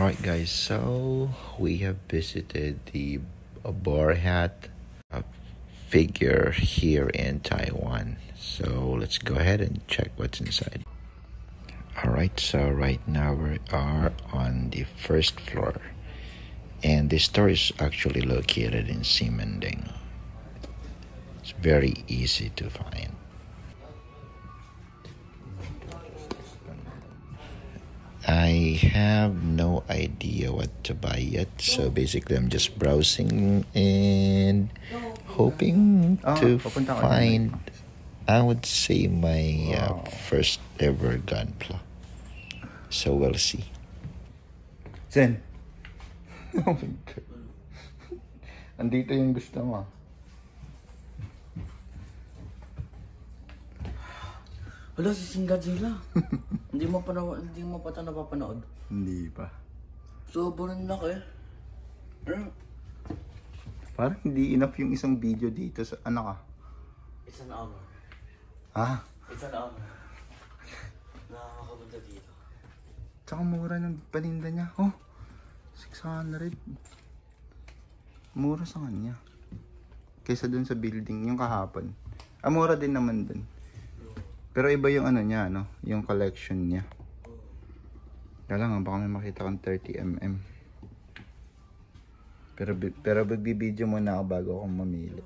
Alright guys, so we have visited the Boar Hat figure here in Taiwan. So let's go ahead and check what's inside. Alright, so right now we are on the first floor. And this store is actually located in Ximending. It's very easy to find. I have no idea what to buy yet, so basically I'm just browsing and hoping to find, I would say, my first ever gunpla. So we'll see. Zen! Oh my God. Andito yung gusto mo. Wala, sising Godzilla. Hindi mo pa ito napapanood. Hindi pa. Sobrang laki. Parang hindi enough yung isang video dito sa ano ka? It's an honor. Ha? It's an honor. Nakakapunta dito. Tsaka mura ng paninda niya. Oh, 600. Mura sa kanya. Kaysa dun sa building, yung kahapon. Mura din naman dun. Pero iba yung ano niya, no? Yung collection niya. Kaya lang, baka may makita kang 30mm. Pero magbibideo muna ako bago akong mamili.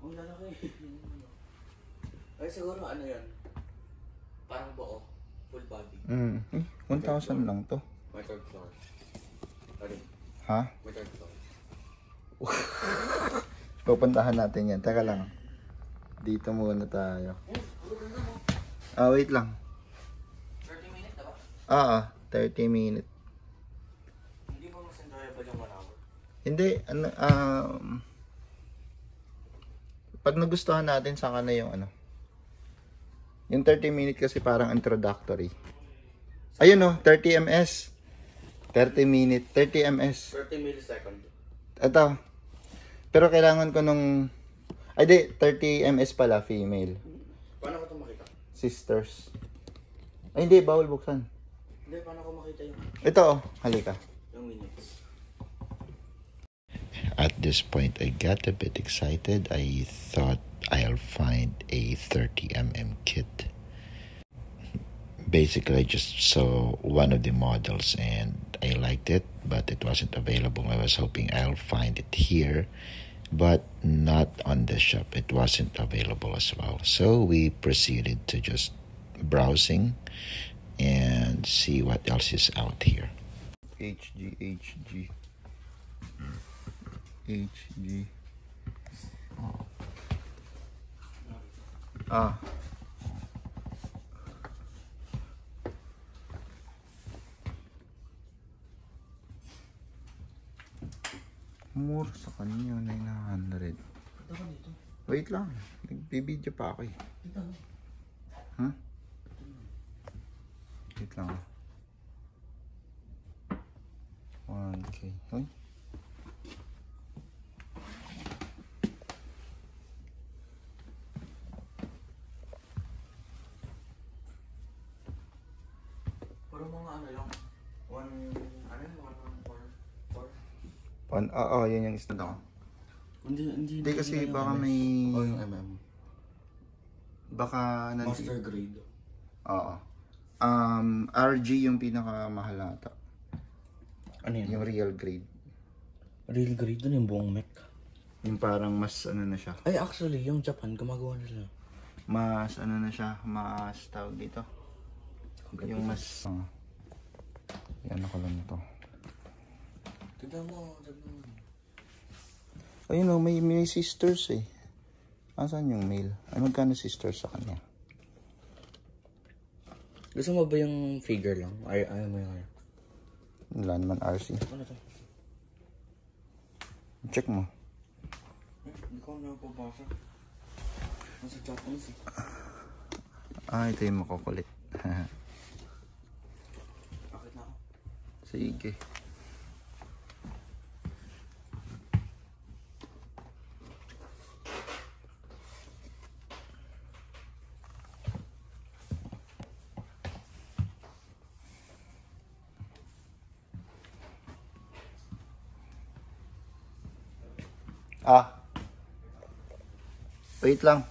Ang lalaki. Ay, siguro ano yan? Parang buo. Full body. 1,000 lang to. My third floor. Sorry. Ha? My third floor. Pupuntahan natin yan. Teka lang. Dito muna tayo. Wait lang. 30 minutes na ba? 30 minutes. Hindi ba mas enjoyable yung 1 hour? Hindi, pag nagustuhan natin, saka na yung yung 30 minutes kasi parang introductory. Ayun 30 ms. 30 minutes, 30 ms. 30 milliseconds. Ito. Pero kailangan ko nung... Ay di, 30 ms pala, female. Paano ko ito makita? Sisters. Ay hindi, bawal buksan. Hindi, paano ko makita yung... Ito halika. Yung minutes. At this point, I got a bit excited. I thought I'll find a 30mm kit. Basically, I just saw one of the models and I liked it, but it wasn't available. I was hoping I'll find it here, but not on the shop. It wasn't available as well. So we proceeded to just browsing and see what else is out here. HG. Mura sa kanya, 900. Wait lang, nagbibideo pa ako eh. Wait lang. 1K. Hoy. Pero mga ano lang. Yan yung stand ako. Hindi Kasi baka may... yung MM. Baka... Master grade. Oo. RG yung pinakamahal ata. Ano yun? Yung real grade. Real grade doon yung buong mech. Yung parang mas na siya. Ay, actually, yung Japan, gumagawa nila. Mas na siya. Mas tawag dito. Yung mas... yan ako lang ito. Tignan mo. Ayun may sisters eh. Asan yung male? Ay, magkano sisters sa kanya? Gusto mo ba yung figure lang? Ayaw mo yung... Wala naman RC. Ano to? Check mo. Hindi ko napapasa. Nasa Japanese eh. Ito yung makukulit. Bakit na ako? Sige. Ah. Wait lang.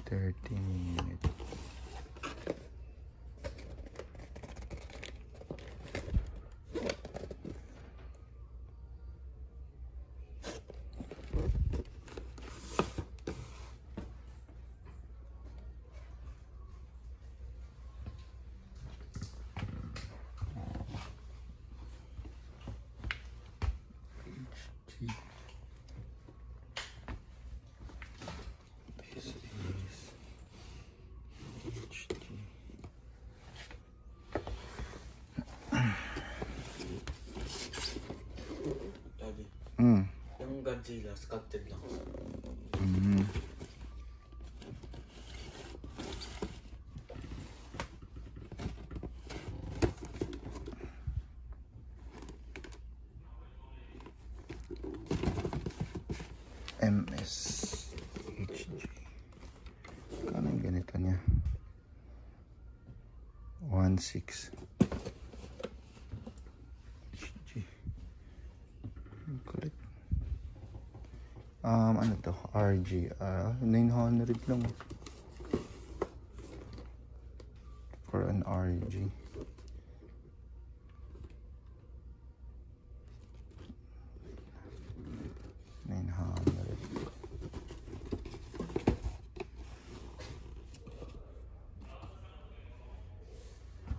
Thirty minutes. Daddy, Hmm. yung Godzilla, sculpted lang. Mm. MS HG. Kano yung ganito niya? 1.6 HG. Ang kulit. Ano to? RG. 900 lang. For an RG.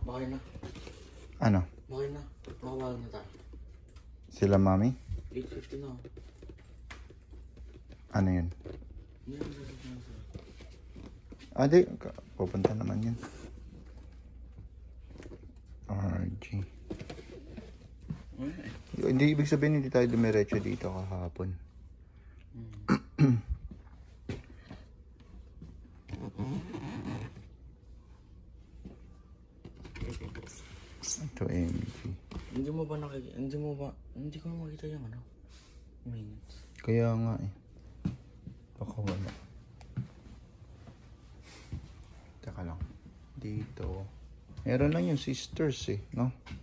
Bakay na. Ano? Bakay na. Makawal na tayo. Sila mami? 8:50 na. Ano yun? Hindi na sasabihin na sir. Di. Pupunta naman yun. RG. Hindi ibig sabihin hindi tayo dumiretso dito kahapon. Ito MG. Hindi mo ba nakikita? Hindi ko makita yung ano? Minutes. Kaya nga eh. Baka wala. Teka lang. Dito. Meron lang yung sisters eh, no? Oh.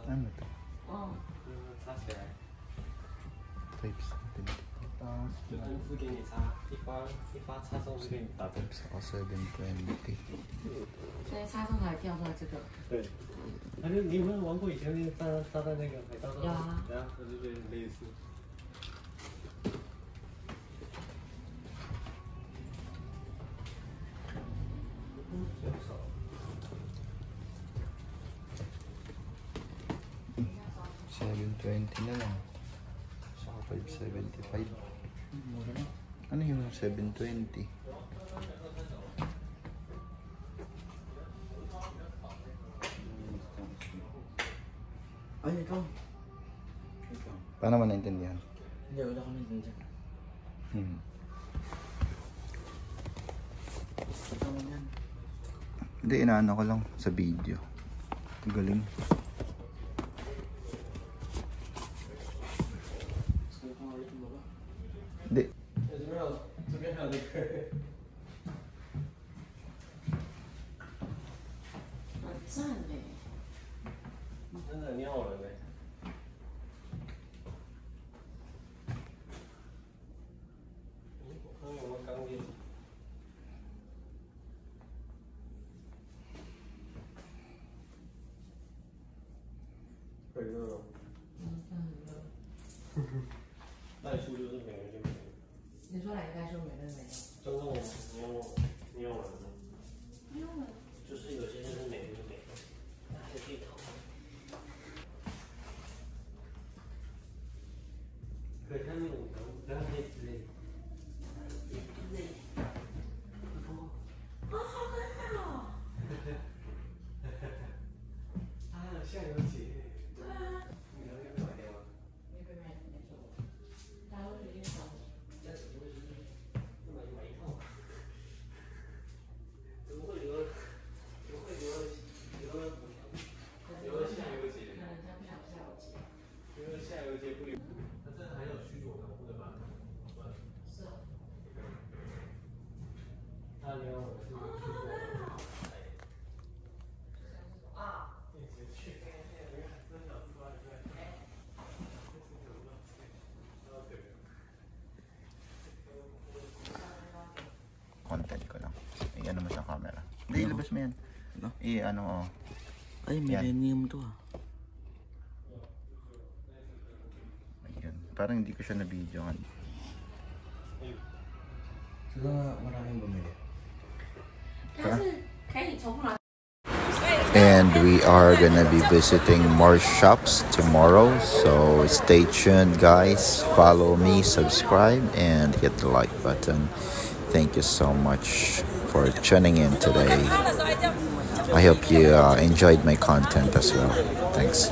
Ano to? Type 720. 所以插中才跳出来这个。对，反正你有没有玩过以前那个炸弹那个海盗？有啊。然后我就觉得类似。 720 na lang. Saka 575. Ano yung 720? Ay, ikaw. Paano mo naintindihan? Hindi, wala kami din dyan. Hindi, inaano ko lang sa video. Galing. Hindi. 这边还有那个。很赞嘞！真的尿了呗。我看有没有钢筋。很热哦。很热。代数就是每个就每个。你说哪个该说没的没的？真的我尿了。尿了。就是有些人是每个就每个，还可以讨。可以看那种刚才之类的。啊，好可爱哦！啊，下游姐。对啊。你能给我打电话？没说过，大家都决定找我。那只不过是买一套。怎么会留了下游姐？看人家不想下我节。因为下游节不留。那这还有虚左同步的吗？是哦。他连我是虚左同步。啊。一直去。真的不知道你在。Content ko lang. I-ano mo sa camera. Hindi, ilabas mo yan. I-ano, oh. Ay, millennium to ah. Ayun. Parang hindi ko siya na-videohan. Sila nga maraming bumili. 但是可以重复拿。 And we are gonna be visiting more shops tomorrow, so stay tuned guys. Follow me, subscribe, and hit the like button. Thank you so much for tuning in today. I hope you enjoyed my content as well. Thanks.